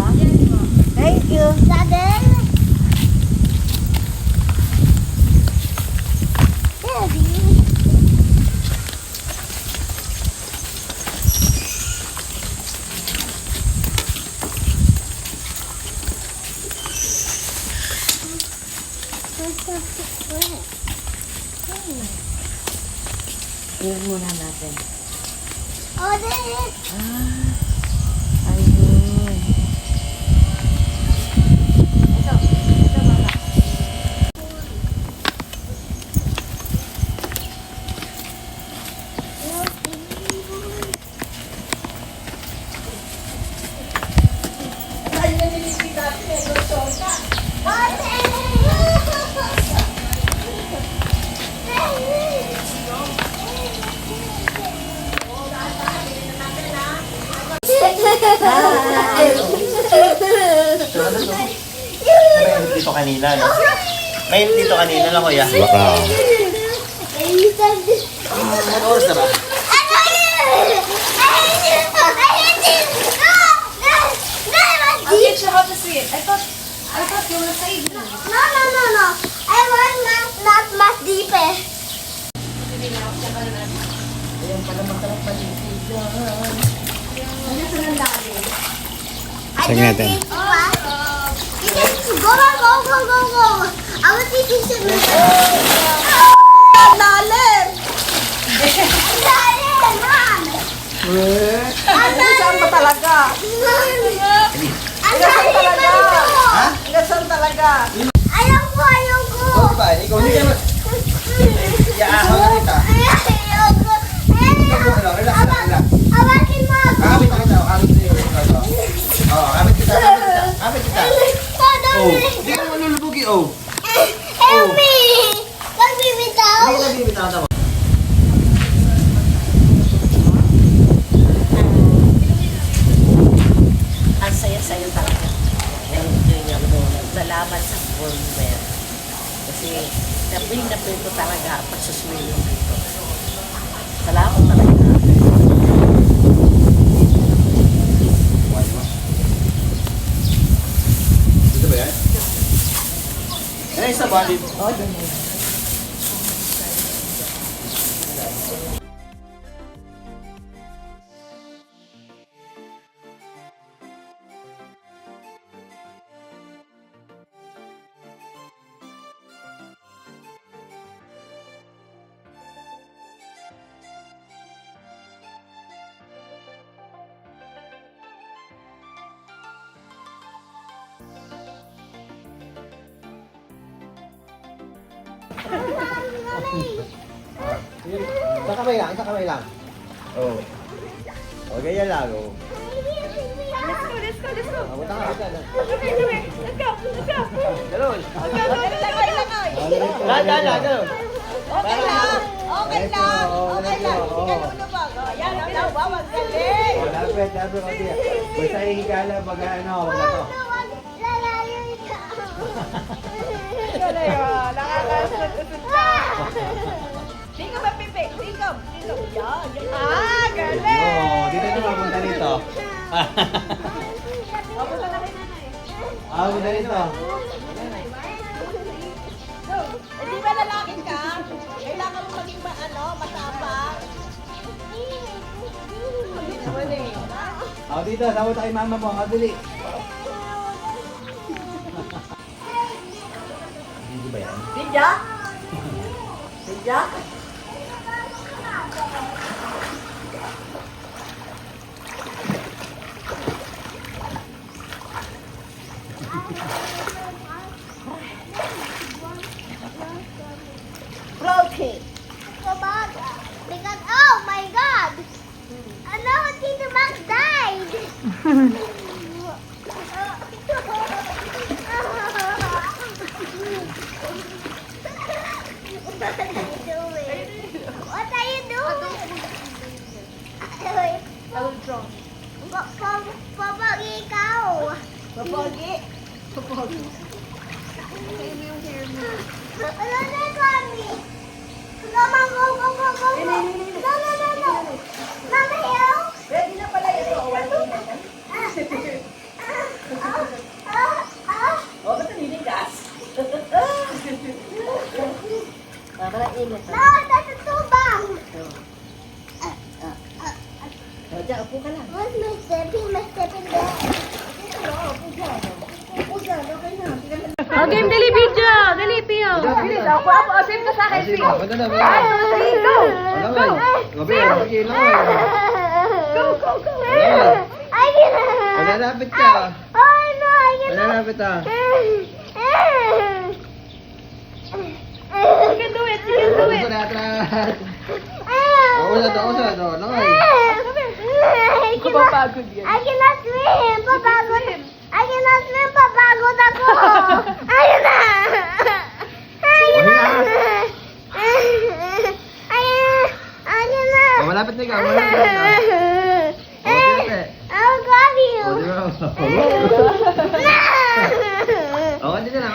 ba? Thank you. Daddy. Iwan muna natin. Oh, there. Ayun. Ito mama. Ay, nalilipid natin eh. Gusto ka. Dito kanina, no? May dito kanina lang, kuya. Baka. Ano oras na ba? I'll teach you how to see it. I thought you were saying no. No. I want not mas deep eh. Ayan pala masarap paligid dyan. Ano sa nandali? Check natin. Go. I will teach you to lalim! Lalim, ma'am! Saan ba talaga? Ha? Saan talaga? Ayaw ko! Ikaw ba? Ikaw hindi ka Iaahaw na kita. Ayaw ko! Relax. Awakin mo ako! Kakabit na kita. Kakabit kita. Kakabit kita. Oh, hindi ka malulubugi, oh. Help me! Pag bibitaw! Hindi ka nabibitaw na mo. Ang saya-saya talaga. Salamat sa firmware. Kasi napil ko talaga ang pagsuswimming dito. Salamat talaga. Dito ba yan? Eh, isa ba? Oh, ganun. Isa kamay lang. Oh. O, ganyan lang, oh. Let's go. Mabuta ka. Let's go. Galon. Lagay. Lala, galon. Okay lang. Hindi ka lulubog. Yan, wawag galing. Oh, lapit, kasi. Basta hihiga lang, wag na to. Galing, nakakasot-usot ka. Di ka mapipik. Di ka. Yan. Galing. Oh, dito na mapunta dito. Papunta na kay nanay. Punta dito. Di ba lalaki ka? Kailangan mo maging matapang. Dito, sama tayo mama mo. Dali. Hindi ba yan? Sidya? Broken. Because, oh my God! Ano, Tito Max died! What are you doing? What are you doing? I will draw. Papag ikaw. Papogi. Ano na kami? Mama, go. No. Mama, help. Ready na pala ito. Ako, save ka sa akin, Sige, Phil. maganda na. Go! Langay. Gabi, sige, langay. Go, go, go! I can. Malalapit ka. Oh no, I can. Malalapit ka. You can do it, you can do it. Atras. Usad. Langay. Mapapagod yan. I cannot swim. Papagod. I cannot swim. Papagod ako. Ayun na. Ayun na. Oh, malapit na ikaw. Malapit na ikaw. Oh, tete. I'll grab you. Oh, di ba? Oh, hindi na.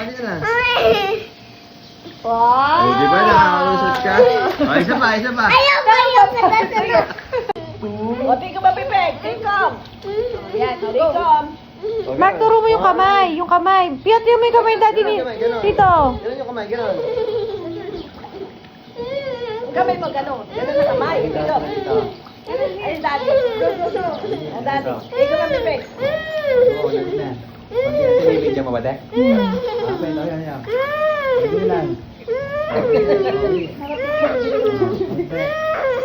Wow! Oh, di ba? Nakakalusot ka? Oh, isa pa. Ayaw ko yung natutulog. O, take ka ba, Pipeg? Take come. Yan, take come. Okay, Mark, turo mo yung kamay. Yung kamay. Piyat mo yung kamay dati ni Tito. Ganun yung kamay, ganun. Kamay mo, gano'n. Gano'n na kamay. Dito. Ayun, daddy. Go. Ah, daddy. Take ka ba, Pipeg? Oo, ganun na. Pag-ibigyan mo ba, te? Okay, yan. Sige lang.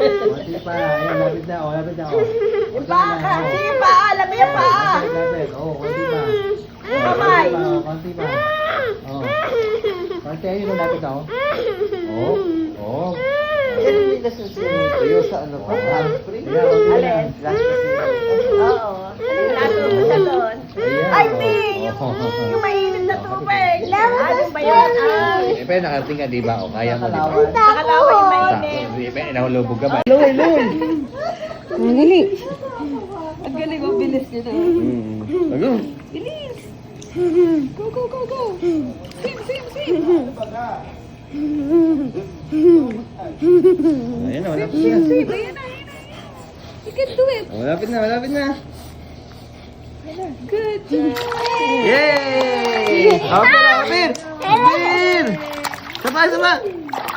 Konti pa. Ayan, lapit na. Lapit na. Yung paa ka. Yung paa. Alam mo yung paa. Lapit. Oo, konti pa. Kamay. Konti pa. Oo. Konti, ayun yung lapit ako. Oo. Yan yung may nasusunod. Tayo sa ano pa. Handspring. Alin? Oo. Nato mo siya doon. Ay, di! Yung mainit na tubig. Ano ba yun? Eh, pero nakarating ka, di ba? O, kaya mo, di ba? Nakalawa yung mainit. Sakto. Di ba? Nahulubog ka ba? Ang galing. Ang galing, ang bilis niya na. Ano? Go. Sim. Ayan na, malapit na. Ayan na. You can do it. Malapit na. Good job. Yay! Apir! Saba!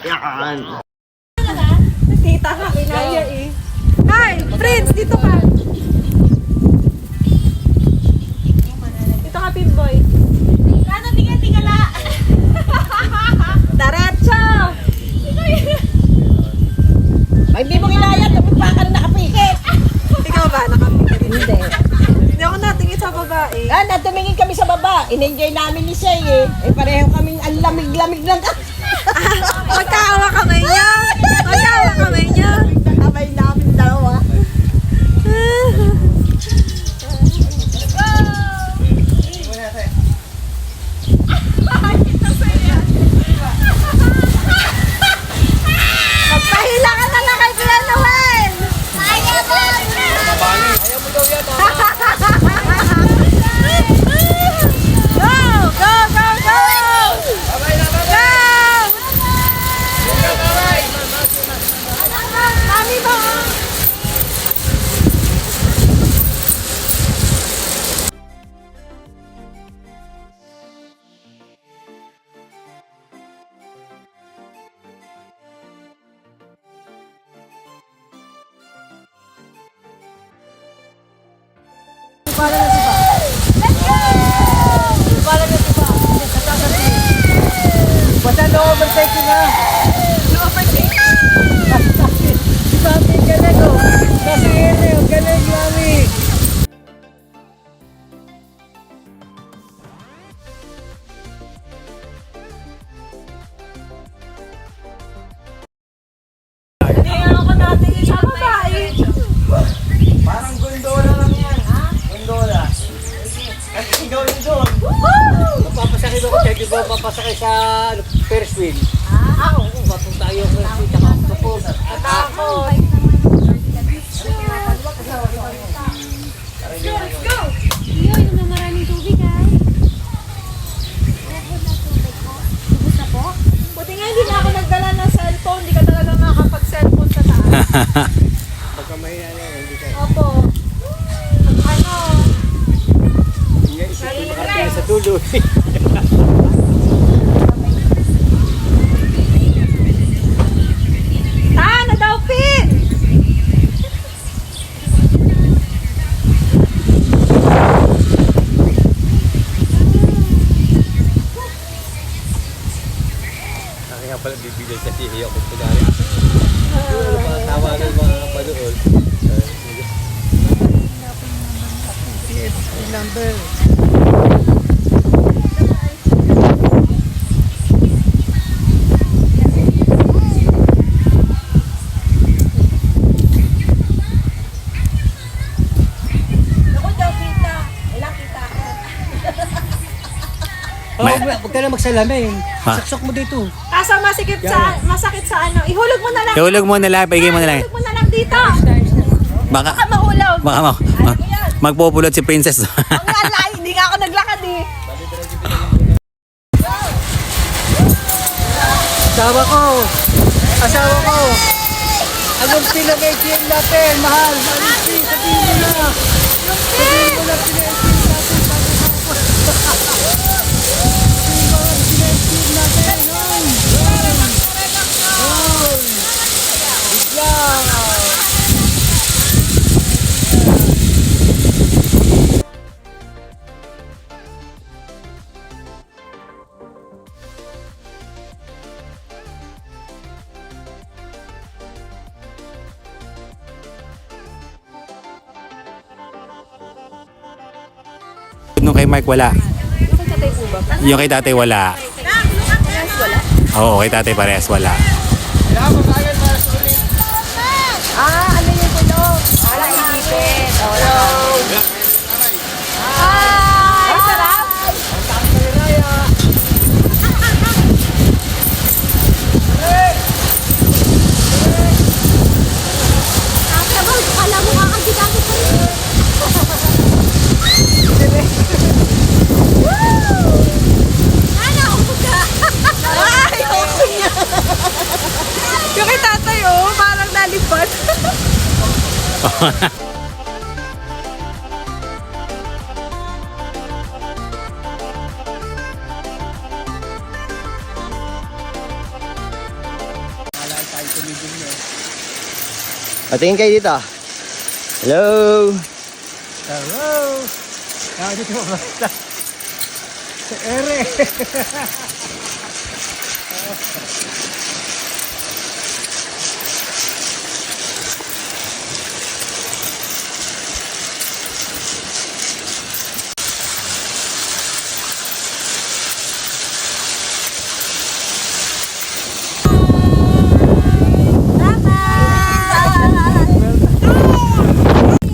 Yan! Tita ka, kinaya eh. Hi, friends, dito ka. Dito ka, Pimboy. Ano, tingala. Diretso! Ay, hindi mo kinaya, tapos pa ka na nakapikit. Ikaw ba, nakapikit? Hindi. Hindi ako natingin sa babae. Natumingin kami sa baba. In-enjoy namin ni Shay eh. Pareho kaming ang lamig-lamig lang. Magkaawa kamay niya. Kamay namin dalawa. Magpahila ka na lang kay Kuya Noel. Ayaw ko. Mami ba? Basta no overtaking na! Si Mami, galing o! Nasa ere o, galing Mami! Parang gondola lang yan, ha? Gondola. Kasi ikaw yun doon. Papasakay doon kasi di ba papasakay sa Ferris wheel? Oo. Papunta tayo sa Ferris wheel, tsaka kapos. Takot. Iyo, yung na maraming tubig ha. Buti nga hindi na ako nagdala ng cellphone. Hindi ka talaga makakapag-cellphone sa taas. Pagka mahina na yun, hindi ka. Opo. Ano? Hindi nga isip ko makarating sa dulo. Na daw, Pin! pala bibigyan sa iyo kung pinari. Yung mga tawa ng mga kapanood. Number. Oh, huwag ka na magsalamin. Saksok mo dito. Kaso masakit sa ano. Ihulog mo na lang. Ihulog mo na lang, paigay mo na lang. Ihulog mo na lang dito. Baka, Mahulog. baka magpupulot si Princess. Ang alay, hindi nga ako naglakad eh. Asawa ko! Asawa ko! Anong pinag-ATM natin? Mahal! Alisti, sabihin mo na! Sabihin mo na pina-ATM natin! Sabihin mo na pina-ATM natin! Bigyan! Nung kay Mark wala. Yung kay tatay wala. Oo, kay tatay parehas wala. Ano yung kulong? Wala isipin. Ay, sarap. Alam mo kakagigami pa rin. Nana, upo ka. Ay, okay niya. Yung kay tatay, oh, parang nalipad. Patingin kayo dito. Hello. Hello! Dito mo basta. Ere!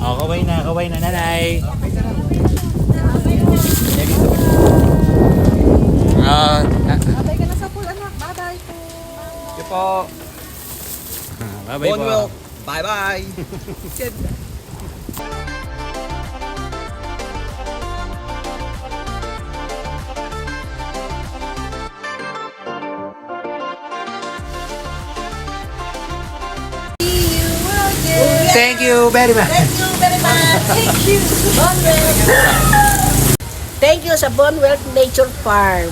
Oh, kaway na nanay. Babay ka na sa pool, anak. Bye-bye po. Ito po. Bye-bye po. Bonwell. Bye-bye. Thank you very much. Thank you very much. Thank you. Thank you sa Bonwealth Nature Farm.